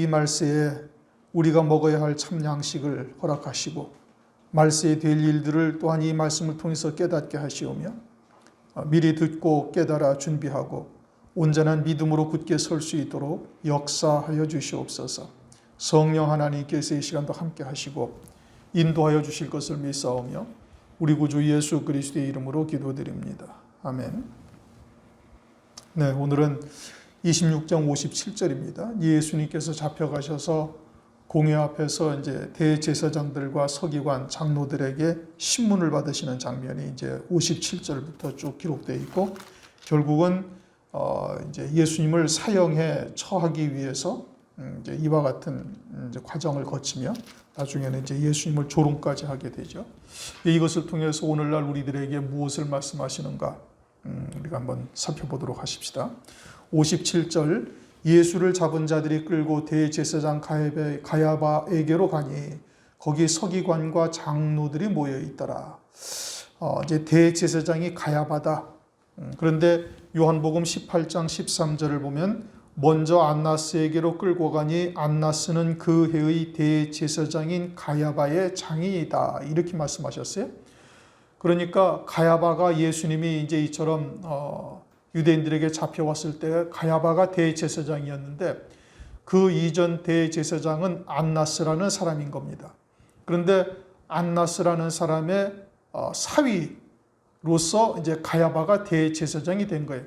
이 말세에 우리가 먹어야 할 참 양식을 허락하시고 말세에 될 일들을 또한 이 말씀을 통해서 깨닫게 하시오며 미리 듣고 깨달아 준비하고 온전한 믿음으로 굳게 설 수 있도록 역사하여 주시옵소서. 성령 하나님께서 이 시간도 함께 하시고 인도하여 주실 것을 믿사오며 우리 구주 예수 그리스도의 이름으로 기도드립니다. 아멘. 네, 오늘은 26장 57절입니다. 예수님께서 잡혀가셔서 공회 앞에서 이제 대제사장들과 서기관 장로들에게 신문을 받으시는 장면이 이제 57절부터 쭉 기록되어 있고 결국은 이제 예수님을 사형에 처하기 위해서 이제 이와 같은 이제 과정을 거치며 나중에는 이제 예수님을 조롱까지 하게 되죠. 이것을 통해서 오늘날 우리들에게 무엇을 말씀하시는가 우리가 한번 살펴보도록 하십시다. 57절 예수를 잡은 자들이 끌고 대제사장 가야바에게로 가니 거기 서기관과 장로들이 모여 있더라. 이제 대제사장이 가야바다. 그런데 요한복음 18장 13절을 보면 먼저 안나스에게로 끌고 가니 안나스는 그 해의 대제사장인 가야바의 장인이다. 이렇게 말씀하셨어요. 그러니까 가야바가 예수님이 이제 이처럼 유대인들에게 잡혀왔을 때 가야바가 대제사장이었는데 그 이전 대제사장은 안나스라는 사람인 겁니다. 그런데 안나스라는 사람의 사위로서 이제 가야바가 대제사장이 된 거예요.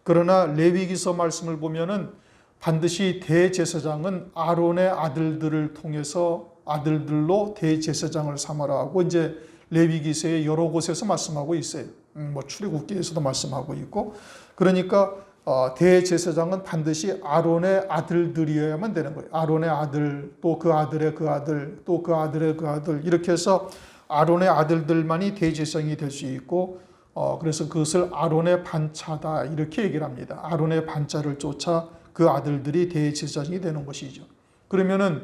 그러나 레위기서 말씀을 보면은 반드시 대제사장은 아론의 아들들을 통해서 아들들로 대제사장을 삼아라 하고 이제 레위기서의 여러 곳에서 말씀하고 있어요. 출애굽기에서도 말씀하고 있고 그러니까 대제사장은 반드시 아론의 아들들이어야만 되는 거예요. 아론의 아들 또 그 아들의 그 아들 또 그 아들의 그 아들 이렇게 해서 아론의 아들들만이 대제사장이 될 수 있고 그래서 그것을 아론의 반차다 이렇게 얘기를 합니다. 아론의 반차를 쫓아 그 아들들이 대제사장이 되는 것이죠. 그러면은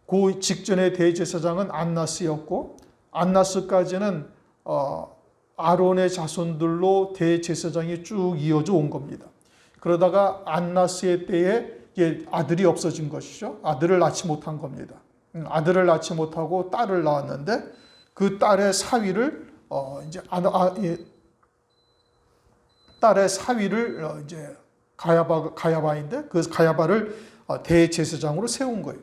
그 직전의 대제사장은 안나스였고 안나스까지는 아론의 자손들로 대제사장이 쭉 이어져 온 겁니다. 그러다가 안나스의 때에 아들이 없어진 것이죠. 아들을 낳지 못한 겁니다. 아들을 낳지 못하고 딸을 낳았는데 그 딸의 사위를 딸의 사위를 이제 가야바인데 그 가야바를 대제사장으로 세운 거예요.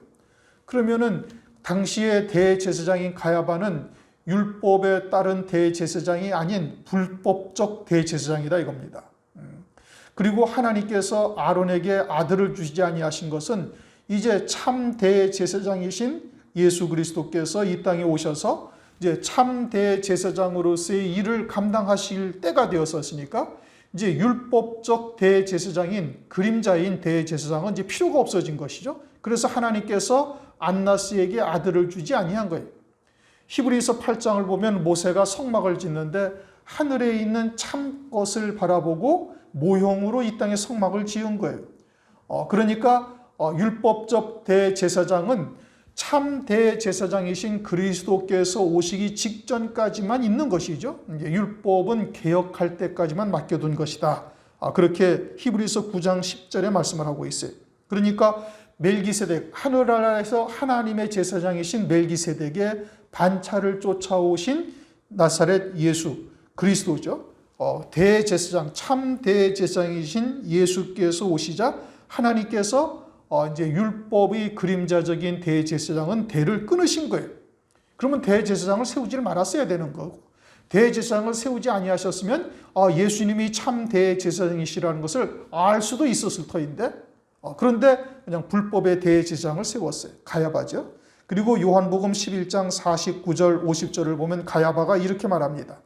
그러면은 당시의 대제사장인 가야바는 율법에 따른 대제사장이 아닌 불법적 대제사장이다 이겁니다. 그리고 하나님께서 아론에게 아들을 주시지 아니하신 것은 이제 참 대제사장이신 예수 그리스도께서 이 땅에 오셔서 이제 참 대제사장으로서의 일을 감당하실 때가 되었었으니까 이제 율법적 대제사장인 그림자인 대제사장은 이제 필요가 없어진 것이죠. 그래서 하나님께서 안나스에게 아들을 주지 아니한 거예요. 히브리서 8장을 보면 모세가 성막을 짓는데 하늘에 있는 참 것을 바라보고 모형으로 이 땅에 성막을 지은 거예요. 그러니까 율법적 대제사장은 참 대제사장이신 그리스도께서 오시기 직전까지만 있는 것이죠. 율법은 개혁할 때까지만 맡겨둔 것이다. 그렇게 히브리서 9장 10절에 말씀을 하고 있어요. 그러니까 멜기세덱, 하늘나라에서 하나님의 제사장이신 멜기세덱의 반차를 쫓아오신 나사렛 예수 그리스도죠. 대제사장, 참 대제사장이신 예수께서 오시자 하나님께서 이제 율법의 그림자적인 대제사장은 대를 끊으신 거예요. 그러면 대제사장을 세우지를 말았어야 되는 거고 대제사장을 세우지 아니하셨으면 예수님이 참 대제사장이시라는 것을 알 수도 있었을 터인데 그런데 그냥 불법의 대제사장을 세웠어요. 가야바죠. 그리고 요한복음 11장 49절 50절을 보면 가야바가 이렇게 말합니다.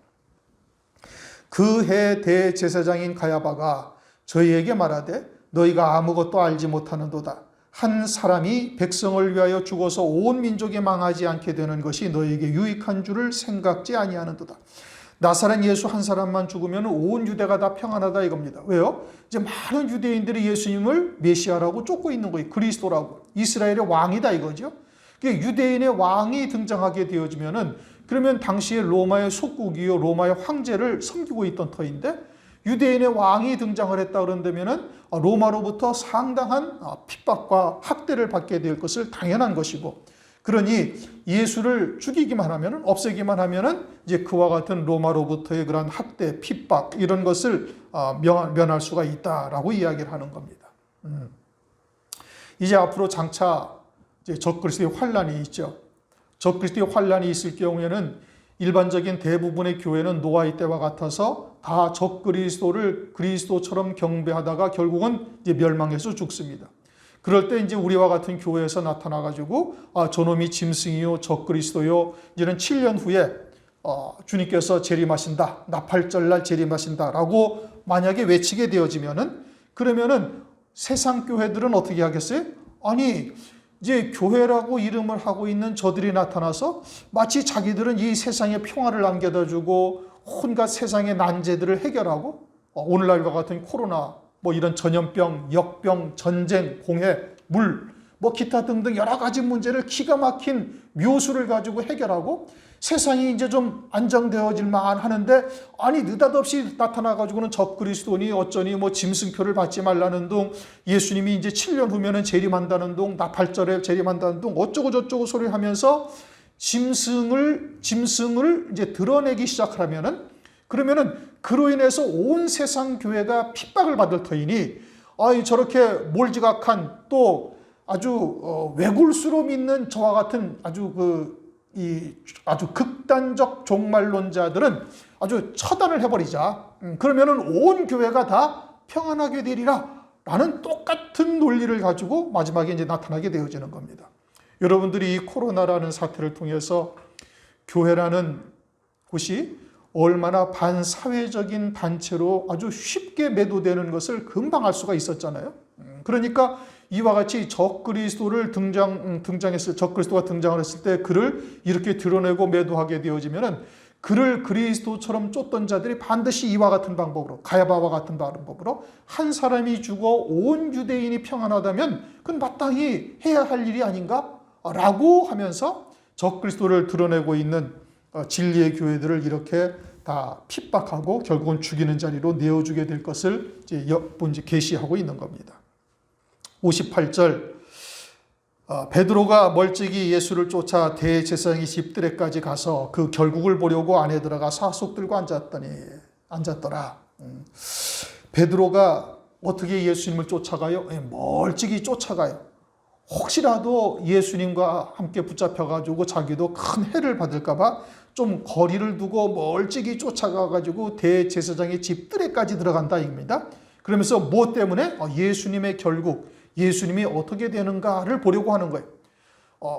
그 해 대제사장인 가야바가 저희에게 말하되 너희가 아무것도 알지 못하는도다. 한 사람이 백성을 위하여 죽어서 온 민족이 망하지 않게 되는 것이 너희에게 유익한 줄을 생각지 아니하는도다. 나사렛 예수 한 사람만 죽으면 온 유대가 다 평안하다 이겁니다. 왜요? 이제 많은 유대인들이 예수님을 메시아라고 쫓고 있는 거예요. 그리스도라고. 이스라엘의 왕이다 이거죠. 유대인의 왕이 등장하게 되어지면은 그러면 당시에 로마의 속국이요 로마의 황제를 섬기고 있던 터인데 유대인의 왕이 등장을 했다 그런다면은 로마로부터 상당한 핍박과 학대를 받게 될 것을 당연한 것이고, 그러니 예수를 죽이기만 하면은, 없애기만 하면은 이제 그와 같은 로마로부터의 그런 학대, 핍박 이런 것을 면할 수가 있다라고 이야기를 하는 겁니다. 이제 앞으로 장차 이제 적그리스도의 환란이 있죠. 적그리스도의 환란이 있을 경우에는 일반적인 대부분의 교회는 노아의 때와 같아서 다 적그리스도를 그리스도처럼 경배하다가 결국은 이제 멸망해서 죽습니다. 그럴 때 이제 우리와 같은 교회에서 나타나가지고 저놈이 짐승이요 적그리스도요, 이제는 7년 후에 주님께서 재림하신다, 나팔절날 재림하신다라고 만약에 외치게 되어지면은, 그러면은 세상 교회들은 어떻게 하겠어요? 아니, 이제 교회라고 이름을 하고 있는 저들이 나타나서 마치 자기들은 이 세상에 평화를 안겨다 주고 온갖 세상의 난제들을 해결하고, 오늘날과 같은 코로나, 뭐 이런 전염병, 역병, 전쟁, 공해, 물, 뭐 기타 등등 여러 가지 문제를 기가 막힌 묘수를 가지고 해결하고 세상이 이제 좀 안정되어질 만 하는데, 아니 느닷없이 나타나가지고는 적그리스도니 어쩌니 뭐 짐승표를 받지 말라는 둥, 예수님이 이제 7년 후면은 재림한다는 둥, 나팔절에 재림한다는 둥, 어쩌고 저쩌고 소리를 하면서 짐승을 이제 드러내기 시작하면은, 그러면은 그로 인해서 온 세상 교회가 핍박을 받을 터이니, 저렇게 몰지각한 또 아주 외굴수로 믿는 저와 같은 아주 극단적 종말론자들은 아주 처단을 해버리자. 그러면은 온 교회가 다 평안하게 되리라 라는 똑같은 논리를 가지고 마지막에 이제 나타나게 되어지는 겁니다. 여러분들이 이 코로나라는 사태를 통해서 교회라는 곳이 얼마나 반사회적인 단체로 아주 쉽게 매도되는 것을 금방 알 수가 있었잖아요. 그러니까 이와 같이 적그리스도가 등장을 했을 때 그를 이렇게 드러내고 매도하게 되어지면은, 그를 그리스도처럼 쫓던 자들이 반드시 이와 같은 방법으로, 가야바와 같은 방법으로 한 사람이 죽어 온 유대인이 평안하다면 그건 마땅히 해야 할 일이 아닌가? 라고 하면서 적그리스도를 드러내고 있는 진리의 교회들을 이렇게 다 핍박하고 결국은 죽이는 자리로 내어주게 될 것을 이제 계시하고 있는 겁니다. 58절, 베드로가 멀찍이 예수를 쫓아 대제사장의 집들에까지 가서 그 결국을 보려고 안에 들어가 사속들과 앉았더라. 베드로가 어떻게 예수님을 쫓아가요? 멀찍이 쫓아가요. 혹시라도 예수님과 함께 붙잡혀가지고 자기도 큰 해를 받을까봐 좀 거리를 두고 멀찍이 쫓아가가지고 대제사장의 집들에까지 들어간다 입니다. 그러면서 뭐 때문에? 예수님의 결국, 예수님이 어떻게 되는가를 보려고 하는 거예요.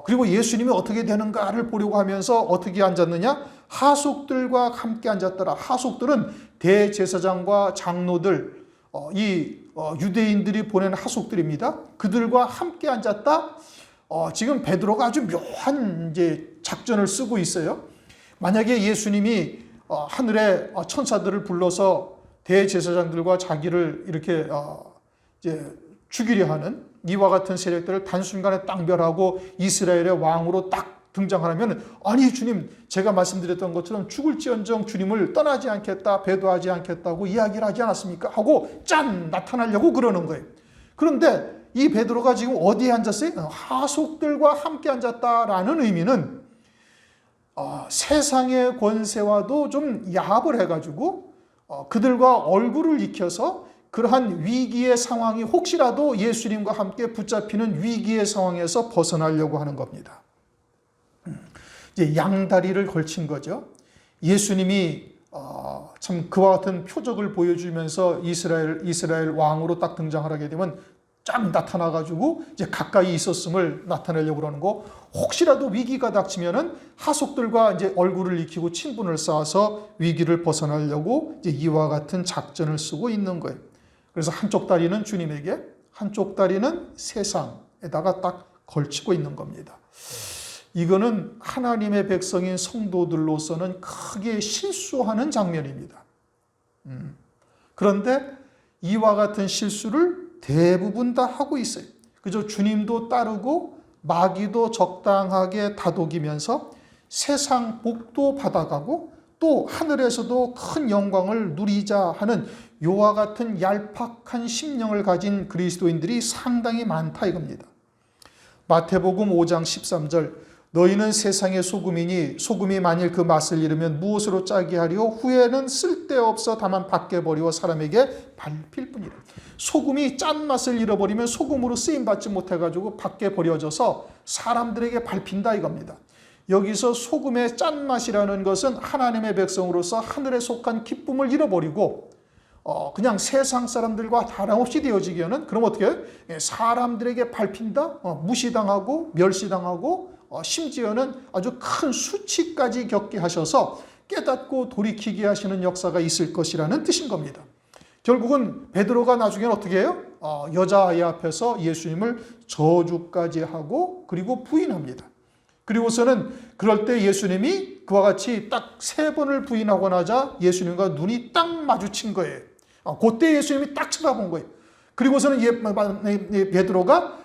그리고 예수님이 어떻게 되는가를 보려고 하면서 어떻게 앉았느냐? 하속들과 함께 앉았더라. 하속들은 대제사장과 장로들, 유대인들이 보낸 하속들입니다. 그들과 함께 앉았다. 지금 베드로가 아주 묘한 이제 작전을 쓰고 있어요. 만약에 예수님이 하늘의 천사들을 불러서 대제사장들과 자기를 이렇게 이제 죽이려 하는 이와 같은 세력들을 단순간에 딱 멸하고 이스라엘의 왕으로 딱 등장하면, 아니 주님, 제가 말씀드렸던 것처럼 죽을지언정 주님을 떠나지 않겠다, 배도하지 않겠다고 이야기를 하지 않았습니까? 하고 짠 나타나려고 그러는 거예요. 그런데 이 베드로가 지금 어디에 앉았어요? 하속들과 함께 앉았다라는 의미는 세상의 권세와도 좀 야합을 해가지고 그들과 얼굴을 익혀서 그러한 위기의 상황이 혹시라도 예수님과 함께 붙잡히는 위기의 상황에서 벗어나려고 하는 겁니다. 이제 양다리를 걸친 거죠. 예수님이 참 그와 같은 표적을 보여주면서 이스라엘 왕으로 딱 등장하게 되면 쫙 나타나가지고 이제 가까이 있었음을 나타내려고 그러는 거. 혹시라도 위기가 닥치면은 하속들과 이제 얼굴을 익히고 친분을 쌓아서 위기를 벗어나려고 이제 이와 같은 작전을 쓰고 있는 거예요. 그래서 한쪽 다리는 주님에게, 한쪽 다리는 세상에다가 딱 걸치고 있는 겁니다. 이거는 하나님의 백성인 성도들로서는 크게 실수하는 장면입니다. 그런데 이와 같은 실수를 대부분 다 하고 있어요. 그저 주님도 따르고 마귀도 적당하게 다독이면서 세상 복도 받아가고 또 하늘에서도 큰 영광을 누리자 하는 요와 같은 얄팍한 심령을 가진 그리스도인들이 상당히 많다 이겁니다. 마태복음 5장 13절 너희는 세상의 소금이니 소금이 만일 그 맛을 잃으면 무엇으로 짜게 하리요 후에는 쓸데없어 다만 밖에 버리고 사람에게 밟힐 뿐이라. 소금이 짠맛을 잃어버리면 소금으로 쓰임받지 못해가지고 밖에 버려져서 사람들에게 밟힌다 이겁니다. 여기서 소금의 짠맛이라는 것은 하나님의 백성으로서 하늘에 속한 기쁨을 잃어버리고 그냥 세상 사람들과 다름없이 되어지기에는 그럼 어떻게 해요? 사람들에게 밟힌다? 무시당하고 멸시당하고 심지어는 아주 큰 수치까지 겪게 하셔서 깨닫고 돌이키게 하시는 역사가 있을 것이라는 뜻인 겁니다. 결국은 베드로가 나중에는 어떻게 해요? 여자아이 앞에서 예수님을 저주까지 하고 그리고 부인합니다. 그리고서는 그럴 때 예수님이 그와 같이 딱 3번을 부인하고 나자 예수님과 눈이 딱 마주친 거예요. 그때 예수님이 딱 쳐다본 거예요. 그리고서는 베드로가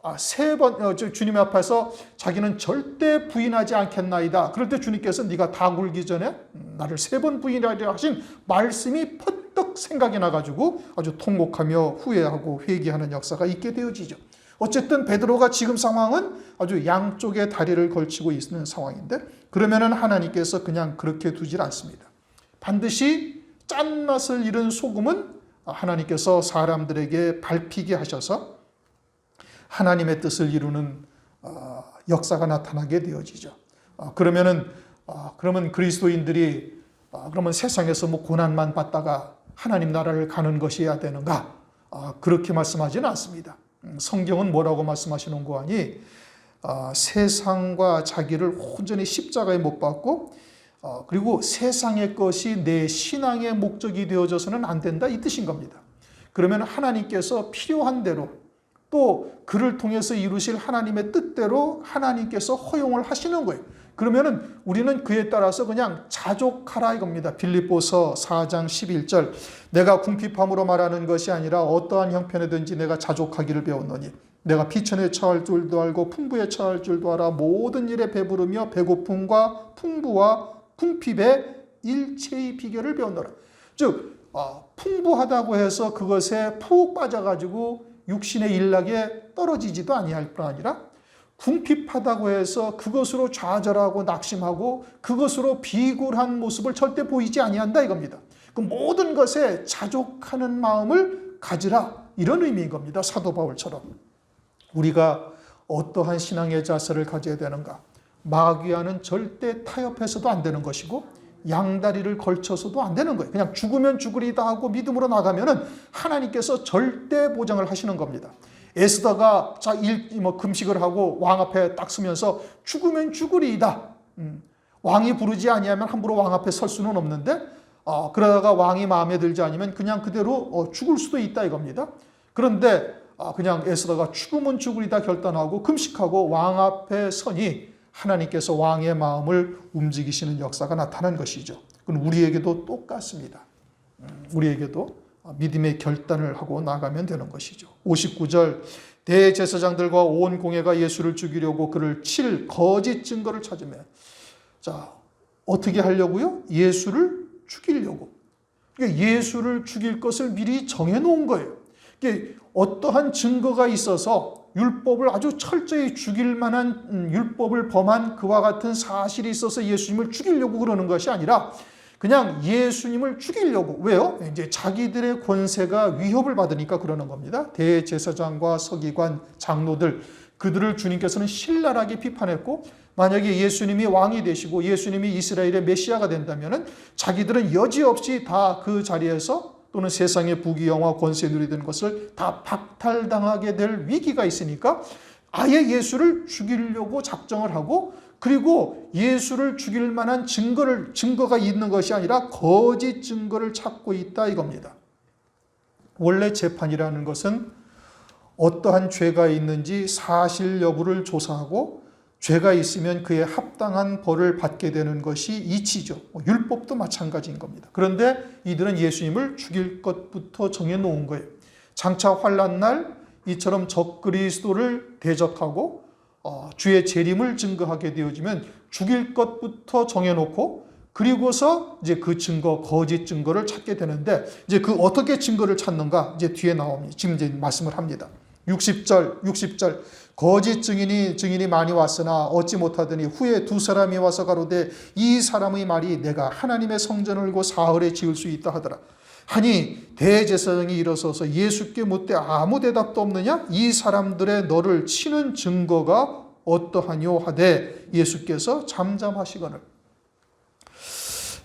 3번 주님 앞에서 자기는 절대 부인하지 않겠나이다. 그럴 때 주님께서 네가 다 굴기 전에 나를 3번 부인하려 하신 말씀이 퍼뜩 생각이 나가지고 아주 통곡하며 후회하고 회개하는 역사가 있게 되어지죠. 어쨌든 베드로가 지금 상황은 아주 양쪽에 다리를 걸치고 있는 상황인데 그러면은 하나님께서 그냥 그렇게 두질 않습니다. 반드시 짠맛을 잃은 소금은 하나님께서 사람들에게 밟히게 하셔서 하나님의 뜻을 이루는 역사가 나타나게 되어지죠. 그러면 그리스도인들이 그러면 세상에서 뭐 고난만 받다가 하나님 나라를 가는 것이어야 되는가? 그렇게 말씀하지는 않습니다. 성경은 뭐라고 말씀하시는 거 아니? 세상과 자기를 온전히 십자가에 못 박고 그리고 세상의 것이 내 신앙의 목적이 되어져서는 안 된다 이 뜻인 겁니다. 그러면 하나님께서 필요한 대로 또 그를 통해서 이루실 하나님의 뜻대로 하나님께서 허용을 하시는 거예요. 그러면은 우리는 그에 따라서 그냥 자족하라 이겁니다. 빌립보서 4장 11절 내가 궁핍함으로 말하는 것이 아니라 어떠한 형편에든지 내가 자족하기를 배웠노니 내가 비천에 처할 줄도 알고 풍부에 처할 줄도 알아 모든 일에 배부르며 배고픔과 풍부와 궁핍의 일체의 비결을 배웠노라. 즉 풍부하다고 해서 그것에 푹 빠져가지고 육신의 일락에 떨어지지도 아니할 뿐 아니라 궁핍하다고 해서 그것으로 좌절하고 낙심하고 그것으로 비굴한 모습을 절대 보이지 아니한다 이겁니다. 그 모든 것에 자족하는 마음을 가지라 이런 의미인 겁니다. 사도 바울처럼. 우리가 어떠한 신앙의 자세를 가져야 되는가? 마귀와는 절대 타협해서도 안 되는 것이고 양다리를 걸쳐서도 안 되는 거예요. 그냥 죽으면 죽으리다 하고 믿음으로 나가면은 하나님께서 절대 보장을 하시는 겁니다. 에스더가 금식을 하고 왕 앞에 딱 서면서 죽으면 죽으리이다. 왕이 부르지 아니하면 함부로 왕 앞에 설 수는 없는데 그러다가 왕이 마음에 들지 않으면 그냥 그대로 죽을 수도 있다 이겁니다. 그런데 그냥 에스더가 죽으면 죽으리다 결단하고 금식하고 왕 앞에 서니 하나님께서 왕의 마음을 움직이시는 역사가 나타난 것이죠. 그건 우리에게도 똑같습니다. 우리에게도 믿음의 결단을 하고 나가면 되는 것이죠. 59절 대제사장들과 온 공회가 예수를 죽이려고 그를 칠 거짓 증거를 찾으며 자 어떻게 하려고요? 예수를 죽이려고. 그러니까 예수를 죽일 것을 미리 정해놓은 거예요. 어떠한 증거가 있어서 율법을 아주 철저히 죽일 만한 율법을 범한 그와 같은 사실이 있어서 예수님을 죽이려고 그러는 것이 아니라 그냥 예수님을 죽이려고. 왜요? 이제 자기들의 권세가 위협을 받으니까 그러는 겁니다. 대제사장과 서기관, 장로들 그들을 주님께서는 신랄하게 비판했고 만약에 예수님이 왕이 되시고 예수님이 이스라엘의 메시아가 된다면 자기들은 여지없이 다 그 자리에서 또는 세상의 부귀영화 권세 누리던 것을 다 박탈당하게 될 위기가 있으니까 아예 예수를 죽이려고 작정을 하고 그리고 예수를 죽일 만한 증거가 있는 것이 아니라 거짓 증거를 찾고 있다 이겁니다. 원래 재판이라는 것은 어떠한 죄가 있는지 사실 여부를 조사하고 죄가 있으면 그에 합당한 벌을 받게 되는 것이 이치죠. 율법도 마찬가지인 겁니다. 그런데 이들은 예수님을 죽일 것부터 정해놓은 거예요. 장차 환난날 이처럼 적그리스도를 대적하고 주의 재림을 증거하게 되어지면 죽일 것부터 정해놓고 그리고서 이제 그 증거, 거짓 증거를 찾게 되는데, 이제 그 어떻게 증거를 찾는가? 이제 뒤에 나옵니다. 지금 이제 말씀을 합니다. 60절. 거짓 증인이 많이 왔으나 얻지 못하더니 후에 두 사람이 와서 가로되 이 사람의 말이 내가 하나님의 성전을 고 사흘에 지을 수 있다 하더라. 하니 대제사장이 일어서서 예수께 묻되 아무 대답도 없느냐? 이 사람들의 너를 치는 증거가 어떠하뇨 하되 예수께서 잠잠하시거늘.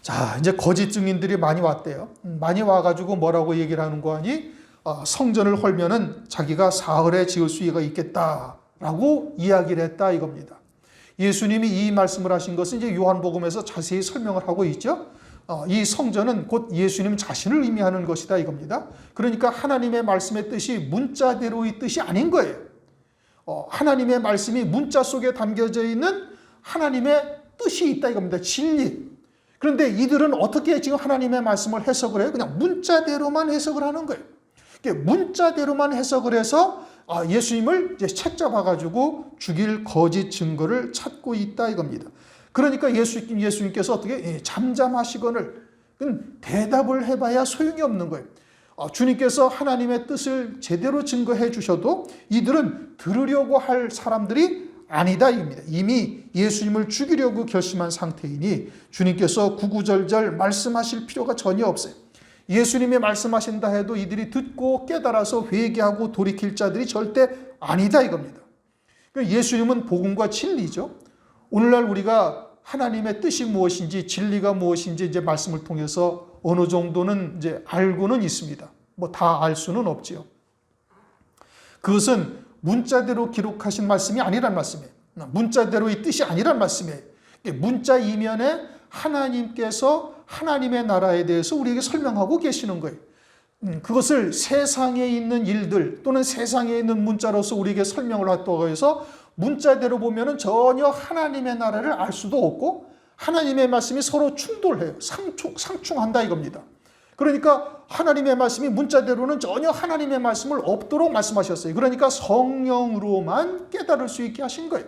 자, 이제 거짓 증인들이 많이 왔대요. 많이 와가지고 뭐라고 얘기를 하는 거 아니? 성전을 헐면은 자기가 사흘에 지을 수가 있겠다라고 이야기를 했다 이겁니다. 예수님이 이 말씀을 하신 것은 이제 요한복음에서 자세히 설명을 하고 있죠. 이 성전은 곧 예수님 자신을 의미하는 것이다 이겁니다. 그러니까 하나님의 말씀의 뜻이 문자대로의 뜻이 아닌 거예요. 하나님의 말씀이 문자 속에 담겨져 있는 하나님의 뜻이 있다 이겁니다. 진리. 그런데 이들은 어떻게 지금 하나님의 말씀을 해석을 해요? 그냥 문자대로만 해석을 하는 거예요. 문자대로만 해석을 해서 예수님을 이제 책잡아가지고 죽일 거짓 증거를 찾고 있다 이겁니다. 그러니까 예수님께서 어떻게 잠잠하시거늘, 대답을 해봐야 소용이 없는 거예요. 주님께서 하나님의 뜻을 제대로 증거해 주셔도 이들은 들으려고 할 사람들이 아니다 이겁니다. 이미 예수님을 죽이려고 결심한 상태이니 주님께서 구구절절 말씀하실 필요가 전혀 없어요. 예수님이 말씀하신다 해도 이들이 듣고 깨달아서 회개하고 돌이킬 자들이 절대 아니다 이겁니다. 예수님은 복음과 진리죠. 오늘날 우리가 하나님의 뜻이 무엇인지 진리가 무엇인지 이제 말씀을 통해서 어느 정도는 이제 알고는 있습니다. 뭐 다 알 수는 없지요. 그것은 문자대로 기록하신 말씀이 아니란 말씀이에요. 문자대로의 뜻이 아니란 말씀이에요. 문자 이면에 하나님께서 하나님의 나라에 대해서 우리에게 설명하고 계시는 거예요. 그것을 세상에 있는 일들 또는 세상에 있는 문자로서 우리에게 설명을 했다고 해서 문자대로 보면은 전혀 하나님의 나라를 알 수도 없고 하나님의 말씀이 서로 충돌해요. 상충한다 이겁니다. 그러니까 하나님의 말씀이 문자대로는 전혀 하나님의 말씀을 없도록 말씀하셨어요. 그러니까 성령으로만 깨달을 수 있게 하신 거예요.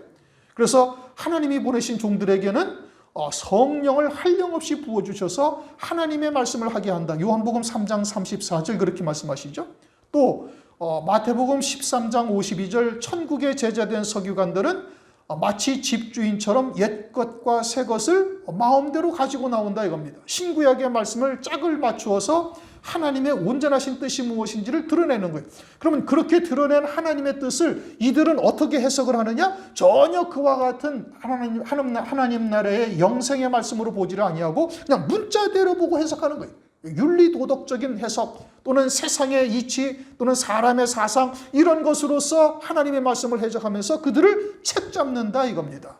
그래서 하나님이 보내신 종들에게는 성령을 한량없이 부어주셔서 하나님의 말씀을 하게 한다. 요한복음 3장 34절 그렇게 말씀하시죠. 또 마태복음 13장 52절 천국에 제자된 서기관들은 마치 집주인처럼 옛것과 새것을 마음대로 가지고 나온다 이겁니다. 신구약의 말씀을 짝을 맞추어서 하나님의 온전하신 뜻이 무엇인지를 드러내는 거예요. 그러면 그렇게 드러낸 하나님의 뜻을 이들은 어떻게 해석을 하느냐? 전혀 그와 같은 하나님 나라의 영생의 말씀으로 보지를 아니하고 그냥 문자대로 보고 해석하는 거예요. 윤리도덕적인 해석 또는 세상의 이치 또는 사람의 사상 이런 것으로서 하나님의 말씀을 해석하면서 그들을 책잡는다 이겁니다.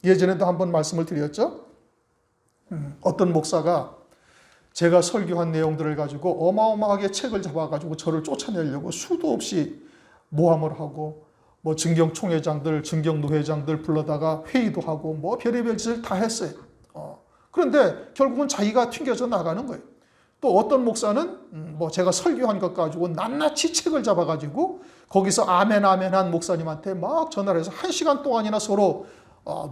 예전에도 한번 말씀을 드렸죠. 어떤 목사가 제가 설교한 내용들을 가지고 어마어마하게 책을 잡아가지고 저를 쫓아내려고 수도 없이 모함을 하고 뭐 증경총회장들, 증경노회장들 불러다가 회의도 하고 뭐 별의별 짓을 다 했어요. 그런데 결국은 자기가 튕겨져 나가는 거예요. 또 어떤 목사는 뭐 제가 설교한 것 가지고 낱낱이 책을 잡아가지고 거기서 아멘 한 목사님한테 막 전화를 해서 1시간 동안이나 서로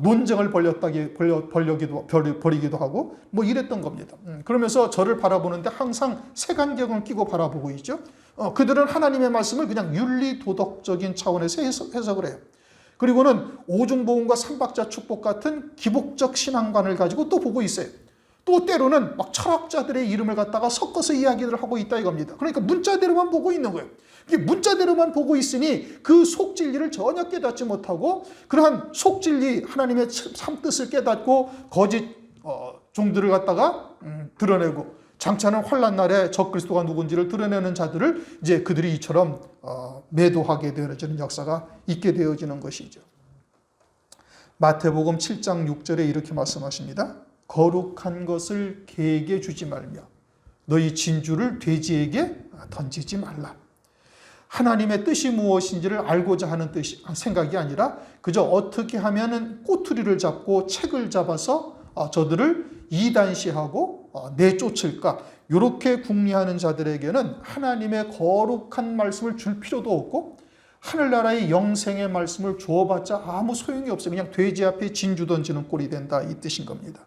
논쟁을 벌이기도 하고 뭐 이랬던 겁니다. 그러면서 저를 바라보는데 항상 색안경을 끼고 바라보고 있죠. 그들은 하나님의 말씀을 그냥 윤리도덕적인 차원에서 해석을 해요. 그리고는 오중보험과 삼박자 축복 같은 기복적 신앙관을 가지고 또 보고 있어요. 또 때로는 막 철학자들의 이름을 갖다가 섞어서 이야기를 하고 있다 이겁니다. 그러니까 문자대로만 보고 있는 거예요. 문자대로만 보고 있으니 그 속진리를 전혀 깨닫지 못하고 그러한 속진리 하나님의 참뜻을 깨닫고 거짓 종들을 갖다가 드러내고 장차는 환난 날에 적그리스도가 누군지를 드러내는 자들을 이제 그들이 이처럼 매도하게 되어지는 역사가 있게 되어지는 것이죠. 마태복음 7장 6절에 이렇게 말씀하십니다. 거룩한 것을 개에게 주지 말며 너희 진주를 돼지에게 던지지 말라. 하나님의 뜻이 무엇인지를 알고자 하는 생각이 아니라 그저 어떻게 하면 꼬투리를 잡고 책을 잡아서 저들을 이단시하고 내쫓을까 이렇게 궁리하는 자들에게는 하나님의 거룩한 말씀을 줄 필요도 없고 하늘나라의 영생의 말씀을 주어봤자 아무 소용이 없어요. 그냥 돼지 앞에 진주 던지는 꼴이 된다 이 뜻인 겁니다.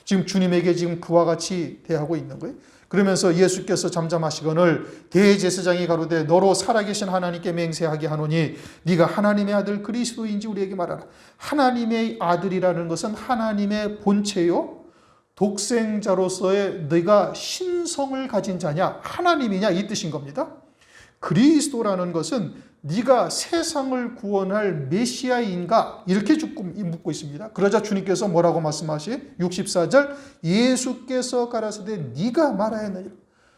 지금 주님에게 지금 그와 같이 대하고 있는 거예요. 그러면서 예수께서 잠잠하시거늘 대제사장이 가로되 너로 살아계신 하나님께 맹세하게 하노니 네가 하나님의 아들 그리스도인지 우리에게 말하라. 하나님의 아들이라는 것은 하나님의 본체요 독생자로서의 네가 신성을 가진 자냐 하나님이냐 이 뜻인 겁니다. 그리스도라는 것은 네가 세상을 구원할 메시아인가 이렇게 묻고 있습니다. 그러자 주님께서 뭐라고 말씀하시? 64절 예수께서 가라사대 네가 말하였느니라.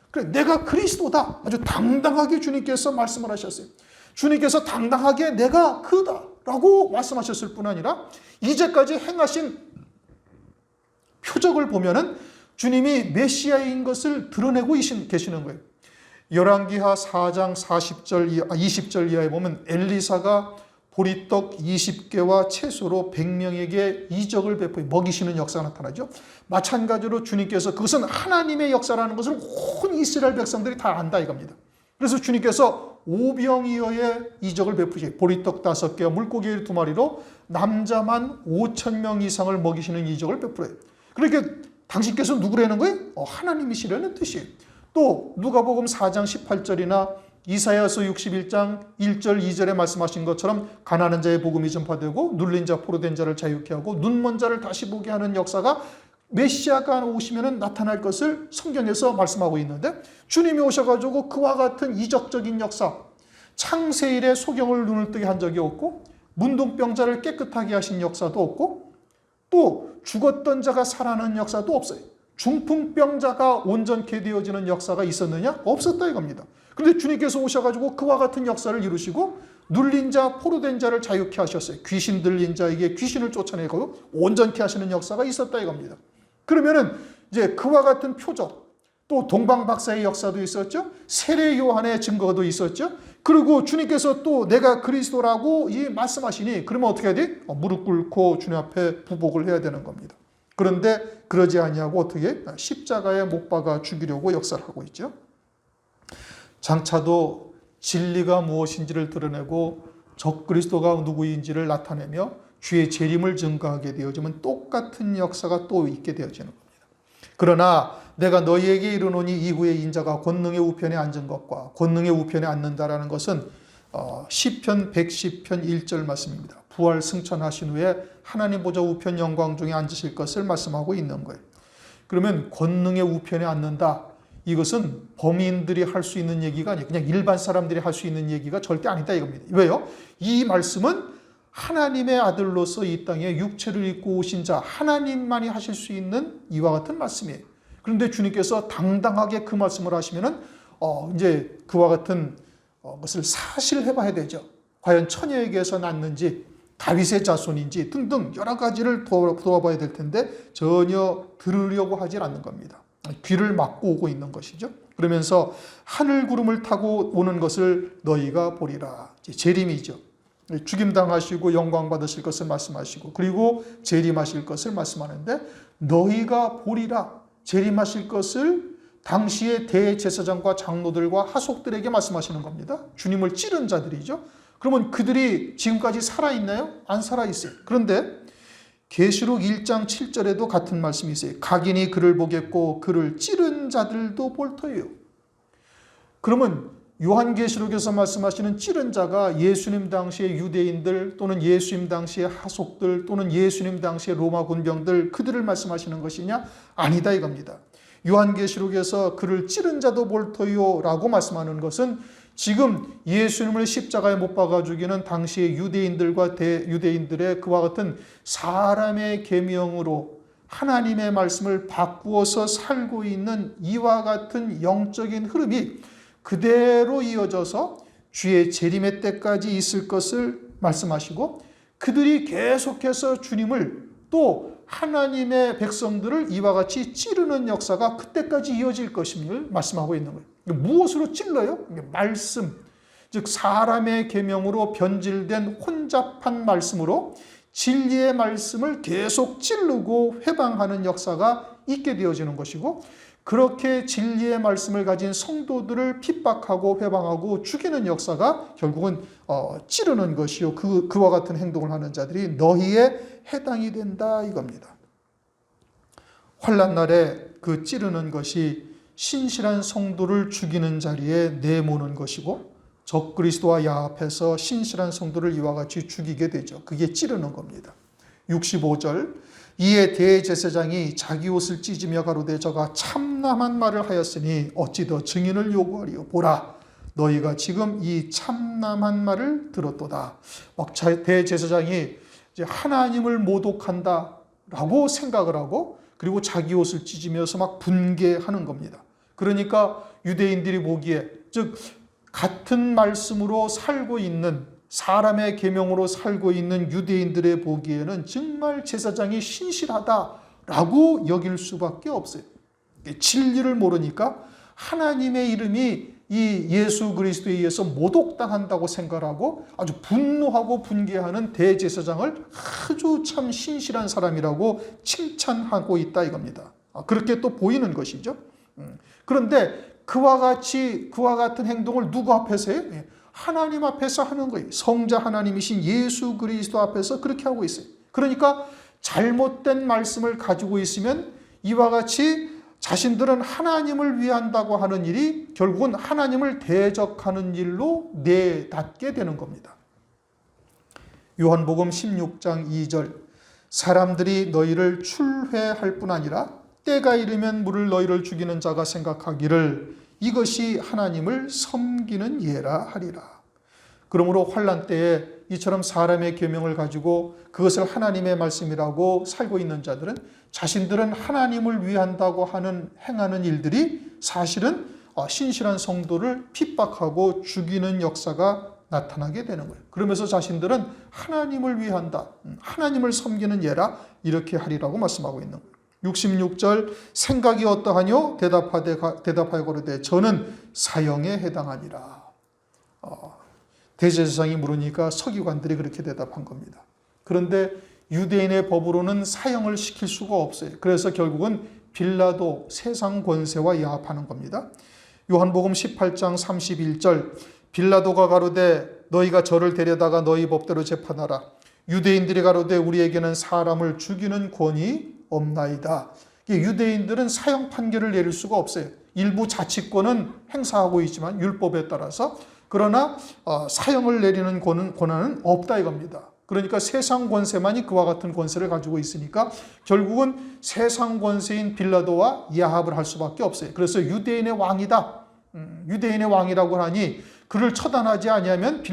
그래 내가 그리스도다. 아주 당당하게 주님께서 말씀을 하셨어요. 주님께서 당당하게 내가 그다라고 말씀하셨을 뿐 아니라 이제까지 행하신 표적을 보면은 주님이 메시아인 것을 드러내고 계시는 거예요. 열왕기하 4장 20절 이하에 보면 엘리사가 보리떡 20개와 채소로 100명에게 이적을 베풀어 먹이시는 역사가 나타나죠. 마찬가지로 주님께서 그것은 하나님의 역사라는 것을 온 이스라엘 백성들이 다 안다 이겁니다. 그래서 주님께서 오병이어의 이적을 베푸시 보리떡 5개와 물고기 2마리로 남자만 5,000명 이상을 먹이시는 이적을 베풀어요. 그렇게 당신께서 누구라는 거예요? 하나님이시라는 뜻이에요. 또 누가복음 4장 18절이나 이사야서 61장 1절 2절에 말씀하신 것처럼 가난한 자의 복음이 전파되고 눌린 자 포로된 자를 자유케 하고 눈먼 자를 다시 보게 하는 역사가 메시아가 오시면 나타날 것을 성경에서 말씀하고 있는데 주님이 오셔가지고 그와 같은 이적적인 역사 창세일에 소경을 눈을 뜨게 한 적이 없고 문둥병자를 깨끗하게 하신 역사도 없고 또 죽었던 자가 살아나는 역사도 없어요. 중풍병자가 온전케 되어지는 역사가 있었느냐? 없었다 이겁니다. 그런데 주님께서 오셔가지고 그와 같은 역사를 이루시고 눌린 자, 포로된 자를 자유케 하셨어요. 귀신 들린 자에게 귀신을 쫓아내고 온전케 하시는 역사가 있었다 이겁니다. 그러면은 이제 그와 같은 표적, 또 동방박사의 역사도 있었죠. 세례 요한의 증거도 있었죠. 그리고 주님께서 또 내가 그리스도라고 이 말씀하시니 그러면 어떻게 해야 돼? 무릎 꿇고 주님 앞에 부복을 해야 되는 겁니다. 그런데 그러지 아니하고 어떻게 십자가에 못 박아 죽이려고 역사를 하고 있죠. 장차도 진리가 무엇인지를 드러내고 적그리스도가 누구인지를 나타내며 주의 재림을 증거하게 되어지면 똑같은 역사가 또 있게 되어지는 겁니다. 그러나 내가 너희에게 이르노니 이후에 인자가 권능의 우편에 앉은 것과 권능의 우편에 앉는다라는 것은 시편 110편 1절 말씀입니다. 부활 승천하신 후에 하나님 보좌 우편 영광 중에 앉으실 것을 말씀하고 있는 거예요. 그러면 권능의 우편에 앉는다. 이것은 범인들이 할 수 있는 얘기가 아니에요. 그냥 일반 사람들이 할 수 있는 얘기가 절대 아니다 이겁니다. 왜요? 이 말씀은 하나님의 아들로서 이 땅에 육체를 입고 오신 자 하나님만이 하실 수 있는 이와 같은 말씀이에요. 그런데 주님께서 당당하게 그 말씀을 하시면은 이제 그와 같은 것을 사실해 봐야 되죠. 과연 처녀에게서 났는지 다윗의 자손인지 등등 여러 가지를 도와봐야 될 텐데 전혀 들으려고 하질 않는 겁니다. 귀를 막고 오고 있는 것이죠. 그러면서 하늘 구름을 타고 오는 것을 너희가 보리라. 재림이죠. 죽임당하시고 영광 받으실 것을 말씀하시고 그리고 재림하실 것을 말씀하는데 너희가 보리라. 재림하실 것을 당시의 대제사장과 장로들과 하속들에게 말씀하시는 겁니다. 주님을 찌른 자들이죠. 그러면 그들이 지금까지 살아있나요? 안 살아있어요. 그런데 계시록 1장 7절에도 같은 말씀이 있어요. 각인이 그를 보겠고 그를 찌른 자들도 볼 터예요. 그러면 요한계시록에서 말씀하시는 찌른 자가 예수님 당시의 유대인들 또는 예수님 당시의 하속들 또는 예수님 당시의 로마 군병들 그들을 말씀하시는 것이냐? 아니다 이겁니다. 요한계시록에서 그를 찌른 자도 볼 터요 라고 말씀하는 것은 지금 예수님을 십자가에 못 박아 죽이는 당시의 유대인들과 대유대인들의 그와 같은 사람의 계명으로 하나님의 말씀을 바꾸어서 살고 있는 이와 같은 영적인 흐름이 그대로 이어져서 주의 재림의 때까지 있을 것을 말씀하시고 그들이 계속해서 주님을 또 하나님의 백성들을 이와 같이 찌르는 역사가 그때까지 이어질 것임을 말씀하고 있는 거예요. 무엇으로 찔러요? 말씀, 즉 사람의 계명으로 변질된 혼잡한 말씀으로 진리의 말씀을 계속 찌르고 회방하는 역사가 있게 되어지는 것이고 그렇게 진리의 말씀을 가진 성도들을 핍박하고 회방하고 죽이는 역사가 결국은 찌르는 것이요. 그와 같은 행동을 하는 자들이 너희에 해당이 된다 이겁니다. 환난 날에 그 찌르는 것이 신실한 성도를 죽이는 자리에 내모는 것이고 적그리스도와 야합해서 신실한 성도를 이와 같이 죽이게 되죠. 그게 찌르는 겁니다. 65절 이에 대제사장이 자기 옷을 찢으며 가로되 저가 참남한 말을 하였으니 어찌 더 증인을 요구하리요. 보라 너희가 지금 이 참남한 말을 들었도다. 막 대제사장이 이제 하나님을 모독한다라고 생각을 하고 그리고 자기 옷을 찢으면서 막 분개하는 겁니다. 그러니까 유대인들이 보기에 즉 같은 말씀으로 살고 있는 사람의 계명으로 살고 있는 유대인들의 보기에는 정말 제사장이 신실하다라고 여길 수밖에 없어요. 진리를 모르니까 하나님의 이름이 이 예수 그리스도에 의해서 모독당한다고 생각하고 아주 분노하고 분개하는 대제사장을 아주 참 신실한 사람이라고 칭찬하고 있다 이겁니다. 그렇게 또 보이는 것이죠. 그런데 그와 같은 행동을 누구 앞에서 해요? 하나님 앞에서 하는 거예요. 성자 하나님이신 예수 그리스도 앞에서 그렇게 하고 있어요. 그러니까 잘못된 말씀을 가지고 있으면 이와 같이 자신들은 하나님을 위한다고 하는 일이 결국은 하나님을 대적하는 일로 내닫게 되는 겁니다. 요한복음 16장 2절 사람들이 너희를 출회할 뿐 아니라 때가 이르면 물을 너희를 죽이는 자가 생각하기를 이것이 하나님을 섬기는 예라 하리라. 그러므로 환난 때에 이처럼 사람의 계명을 가지고 그것을 하나님의 말씀이라고 살고 있는 자들은 자신들은 하나님을 위한다고 행하는 일들이 사실은 신실한 성도를 핍박하고 죽이는 역사가 나타나게 되는 거예요. 그러면서 자신들은 하나님을 위한다, 하나님을 섬기는 예라 이렇게 하리라고 말씀하고 있는 거예요. 66절 생각이 어떠하뇨? 대답하여 가로되 저는 사형에 해당하니라. 대제사장이 물으니까 서기관들이 그렇게 대답한 겁니다. 그런데 유대인의 법으로는 사형을 시킬 수가 없어요. 그래서 결국은 빌라도 세상 권세와 야합하는 겁니다. 요한복음 18장 31절 빌라도가 가로되 너희가 저를 데려다가 너희 법대로 재판하라. 유대인들이 가로되 우리에게는 사람을 죽이는 권이 없나이다. 유대인들은 사형 판결을 내릴 수가 없어요. 일부 자치권은 행사하고 있지만 율법에 따라서 그러나 사형을 내리는 권한은 없다 이겁니다. 그러니까 세상 권세만이 그와 같은 권세를 가지고 있으니까 결국은 세상 권세인 빌라도와 야합을 할 수밖에 없어요. 그래서 유대인의 왕이다. 유대인의 왕이라고 하니 그를 처단하지 아니하면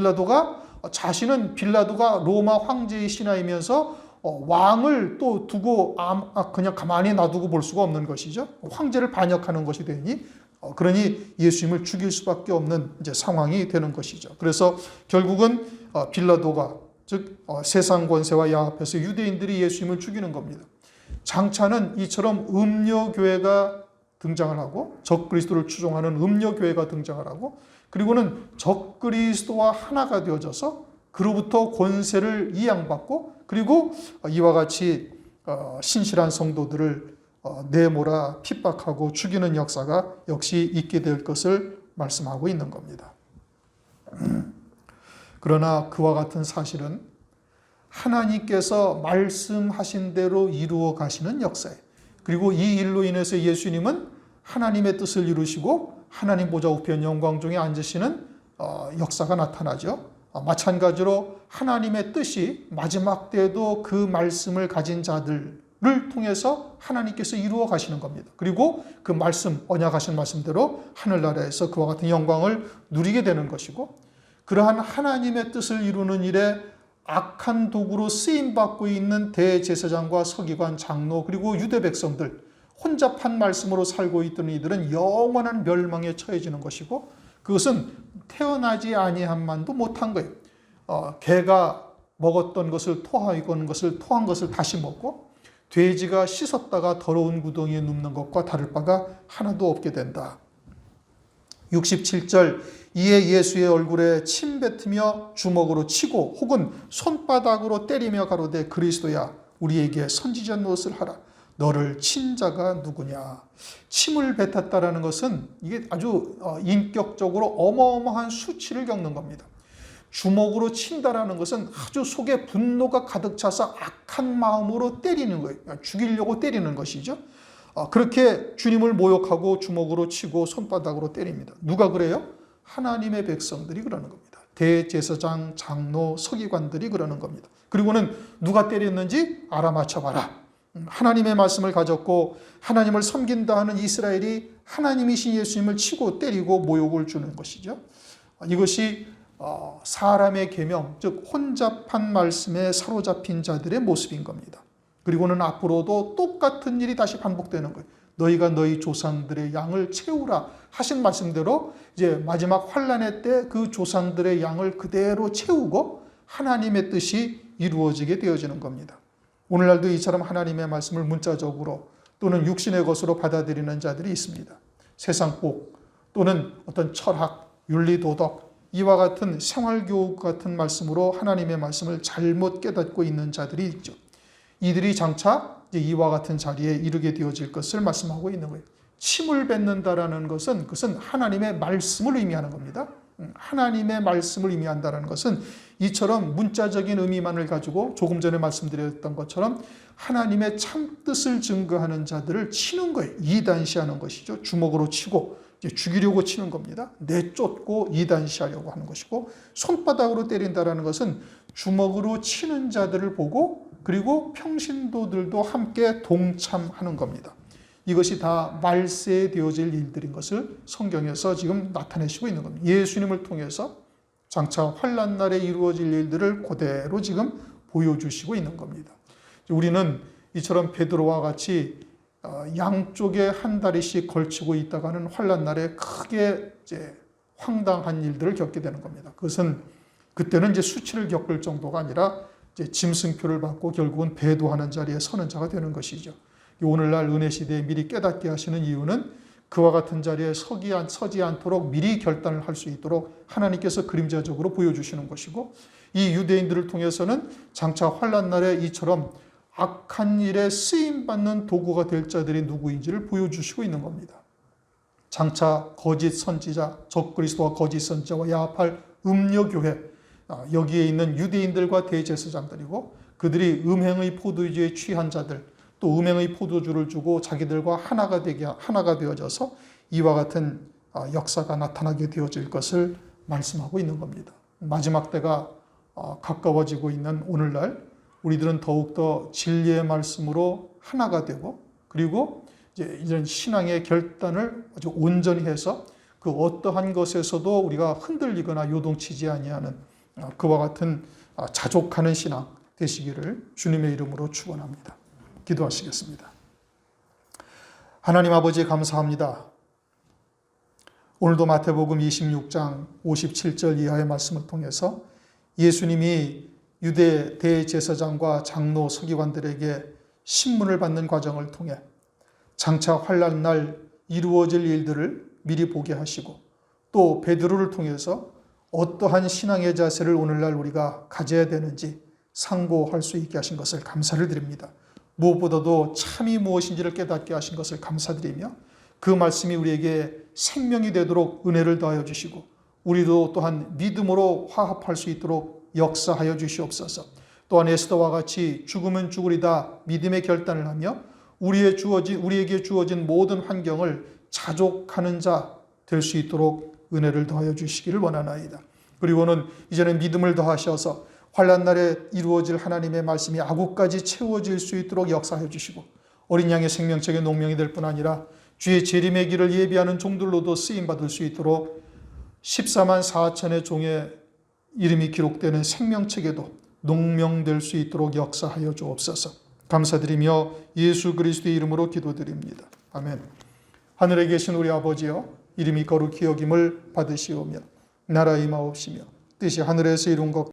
자신은 빌라도가 로마 황제의 신하이면서 왕을 또 두고 그냥 가만히 놔두고 볼 수가 없는 것이죠. 황제를 반역하는 것이 되니 그러니 예수님을 죽일 수밖에 없는 이제 상황이 되는 것이죠. 그래서 결국은 빌라도가 즉 세상 권세와 야합해서 유대인들이 예수님을 죽이는 겁니다. 장차는 이처럼 음녀교회가 등장을 하고 적그리스도를 추종하는 음녀교회가 등장을 하고 그리고는 적그리스도와 하나가 되어져서 그로부터 권세를 이양받고 그리고 이와 같이 신실한 성도들을 내몰아 핍박하고 죽이는 역사가 역시 있게 될 것을 말씀하고 있는 겁니다. 그러나 그와 같은 사실은 하나님께서 말씀하신 대로 이루어 가시는 역사예요. 그리고 이 일로 인해서 예수님은 하나님의 뜻을 이루시고 하나님 보좌 우편 영광 중에 앉으시는 역사가 나타나죠. 마찬가지로 하나님의 뜻이 마지막 때에도 그 말씀을 가진 자들을 통해서 하나님께서 이루어 가시는 겁니다. 그리고 그 말씀, 언약하신 말씀대로 하늘나라에서 그와 같은 영광을 누리게 되는 것이고 그러한 하나님의 뜻을 이루는 일에 악한 도구로 쓰임받고 있는 대제사장과 서기관, 장로 그리고 유대 백성들 혼잡한 말씀으로 살고 있던 이들은 영원한 멸망에 처해지는 것이고 그것은 태어나지 아니함만도 못한 거예요. 개가 먹었던 것을 토한 것을 다시 먹고 돼지가 씻었다가 더러운 구덩이에 눕는 것과 다를 바가 하나도 없게 된다. 67절 이에 예수의 얼굴에 침 뱉으며 주먹으로 치고 혹은 손바닥으로 때리며 가로되 그리스도야 우리에게 선지자 노릇을 하라. 너를 친 자가 누구냐. 침을 뱉었다라는 것은 이게 아주 인격적으로 어마어마한 수치를 겪는 겁니다. 주먹으로 친다라는 것은 아주 속에 분노가 가득 차서 악한 마음으로 때리는 거예요. 죽이려고 때리는 것이죠. 그렇게 주님을 모욕하고 주먹으로 치고 손바닥으로 때립니다. 누가 그래요? 하나님의 백성들이 그러는 겁니다. 대제사장, 장로, 서기관들이 그러는 겁니다. 그리고는 누가 때렸는지 알아맞혀봐라. 하나님의 말씀을 가졌고 하나님을 섬긴다 하는 이스라엘이 하나님이신 예수님을 치고 때리고 모욕을 주는 것이죠. 이것이 사람의 계명, 즉 혼잡한 말씀에 사로잡힌 자들의 모습인 겁니다. 그리고는 앞으로도 똑같은 일이 다시 반복되는 거예요. 너희가 너희 조상들의 양을 채우라 하신 말씀대로 이제 마지막 환란의 때 그 조상들의 양을 그대로 채우고 하나님의 뜻이 이루어지게 되어지는 겁니다. 오늘날도 이처럼 하나님의 말씀을 문자적으로 또는 육신의 것으로 받아들이는 자들이 있습니다. 세상복 또는 어떤 철학, 윤리, 도덕 이와 같은 생활교육 같은 말씀으로 하나님의 말씀을 잘못 깨닫고 있는 자들이 있죠. 이들이 장차 이와 같은 자리에 이르게 되어질 것을 말씀하고 있는 거예요. 침을 뱉는다라는 것은 그것은 하나님의 말씀을 의미하는 겁니다. 하나님의 말씀을 의미한다는 것은 이처럼 문자적인 의미만을 가지고 조금 전에 말씀드렸던 것처럼 하나님의 참뜻을 증거하는 자들을 치는 거예요. 이단시하는 것이죠. 주먹으로 치고 죽이려고 치는 겁니다. 내쫓고 이단시하려고 하는 것이고, 손바닥으로 때린다라는 것은 주먹으로 치는 자들을 보고 그리고 평신도들도 함께 동참하는 겁니다. 이것이 다 말세되어질 일들인 것을 성경에서 지금 나타내시고 있는 겁니다. 예수님을 통해서 장차 환란 날에 이루어질 일들을 그대로 지금 보여주시고 있는 겁니다. 우리는 이처럼 베드로와 같이 양쪽에 한 다리씩 걸치고 있다가는 환란 날에 크게 이제 황당한 일들을 겪게 되는 겁니다. 그것은 그때는 이제 수치를 겪을 정도가 아니라 이제 짐승표를 받고 결국은 배도하는 자리에 서는 자가 되는 것이죠. 오늘날 은혜 시대에 미리 깨닫게 하시는 이유는 그와 같은 자리에 서지 않도록 미리 결단을 할 수 있도록 하나님께서 그림자적으로 보여주시는 것이고, 이 유대인들을 통해서는 장차 환란 날에 이처럼 악한 일에 쓰임받는 도구가 될 자들이 누구인지를 보여주시고 있는 겁니다. 장차 거짓 선지자, 적그리스도와 거짓 선지자와 야합할 음녀교회, 여기에 있는 유대인들과 대제사장들이고 그들이 음행의 포도주에 취한 자들, 또 음행의 포도주를 주고 자기들과 하나가 되어져서 이와 같은 역사가 나타나게 되어질 것을 말씀하고 있는 겁니다. 마지막 때가 가까워지고 있는 오늘날 우리들은 더욱더 진리의 말씀으로 하나가 되고, 그리고 이제 이런 신앙의 결단을 아주 온전히 해서 그 어떠한 것에서도 우리가 흔들리거나 요동치지 아니하는 그와 같은 자족하는 신앙 되시기를 주님의 이름으로 축원합니다. 기도하시겠습니다. 하나님 아버지 감사합니다. 오늘도 마태복음 26장 57절 이하의 말씀을 통해서 예수님이 유대 대제사장과 장로 서기관들에게 신문을 받는 과정을 통해 장차 환난 날 이루어질 일들을 미리 보게 하시고, 또 베드로를 통해서 어떠한 신앙의 자세를 오늘날 우리가 가져야 되는지 상고할 수 있게 하신 것을 감사를 드립니다. 무엇보다도 참이 무엇인지를 깨닫게 하신 것을 감사드리며, 그 말씀이 우리에게 생명이 되도록 은혜를 더하여 주시고 우리도 또한 믿음으로 화합할 수 있도록 역사하여 주시옵소서. 또한 에스더와 같이 죽으면 죽으리다 믿음의 결단을 하며 우리에게 주어진 모든 환경을 자족하는 자 될 수 있도록 은혜를 더하여 주시기를 원하나이다. 그리고는 이제는 믿음을 더하셔서 환난 날에 이루어질 하나님의 말씀이 아구까지 채워질 수 있도록 역사해 주시고, 어린 양의 생명책의 농명이 될 뿐 아니라 주의 재림의 길을 예비하는 종들로도 쓰임받을 수 있도록 14만 4천의 종의 이름이 기록되는 생명책에도 농명될 수 있도록 역사하여 주옵소서. 감사드리며 예수 그리스도의 이름으로 기도드립니다. 아멘. 하늘에 계신 우리 아버지여, 이름이 거룩히 여김을 받으시오며 나라 임하옵시며 뜻이 하늘에서 이룬 것